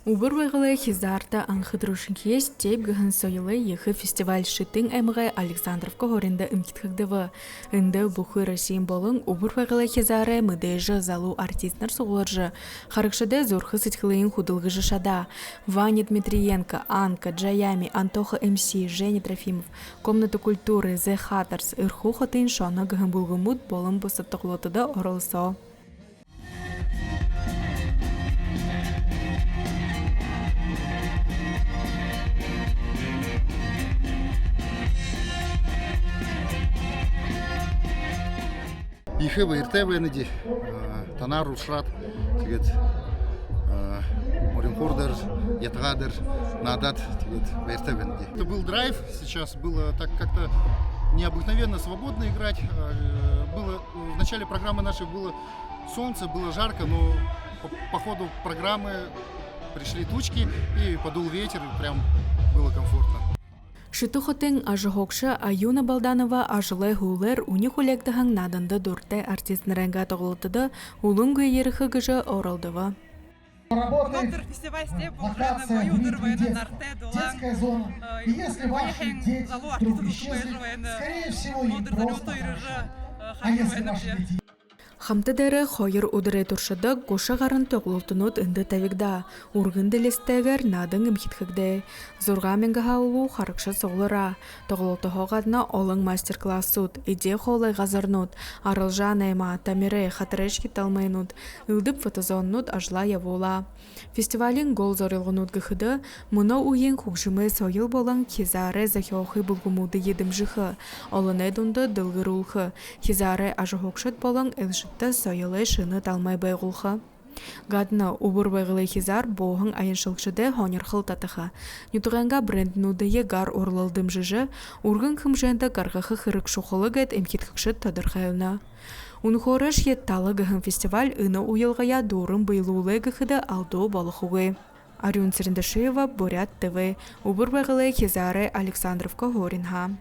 Убыр байгылы хизарта анхыдрушин есть теп гхан сойлы ехы фестиваль шитын эмгы Александровка хоринда ымкитхагдывы. Инды бухы Россиин болын убыр байгылы хизары мыдэжы залу артистнар суғылыржы. Харыкшыды зурхы сытхылыын худылгыжы шада. Ваня Дмитриенко, Анка, Джаями, Антоха МС, Женя Трофимов, Комната культуры, The Hatters, Ирху хотын шона гхан булгымут болын босыптықлотыда орылсо. Ихе РТВ неди Танар Ушрат, тигет Оренхордер, Ятгадер, Надат, тигет РТВ неди. Это был драйв, сейчас было так как-то необыкновенно свободно играть. Было в начале программы нашей было солнце, было жарко, но по ходу программы пришли тучки и подул ветер, и прям было комфортно. Шитухотын ажыхокша Аюна Балданова ажылы хулер унихулектахаң наданда дурте артистнаренга тоғылтыды улунгы еріхі гыжы оралдыва. Доктор фестиваль степ уже на бою дырвайны нарте дулан. Поехаем залу артисту скорее всего модер залютой рыжа ханювайны. Хамтадары хойыр удыры туршыды гоша гарын тоғылтынут инды тавигда. Ургын делестегер надың имхитхігде. Зурға менгі хаулу харықшы соғлыра. Тоғылты хоғадна олың мастер-класс суд. Иде холай ғазарнут. Арылжан айма, тамире, хатырешки талмайнут. Илдып фотозоннут ажла явула. Фестивалин гол зорылғынут гыхыды. Мұны уен хукшымы сойыл болың хизары захиохы бұлгумуды едім жихы. Олын эдунды дылгырулхы. Хизары ажы хукшыт болың элші сойылы шыны талмай байгулха. Гадна убыр байгылы хизар боғын айыншылкшыды хонер хылтатыха. Нютуғанга бренднудые гар орлалдым жыжы, ургын кымженді гарғахы хырык шухылы гэт эмкетхікшыт тадырхайына. Унхорыш етталы гыхын фестиваль ыны уйылғая дурын байлулы гыхыды алду балықуғы. Арюн Церендашеева, Бурят ТВ, убыр байгылы хизары Александровка Горинха.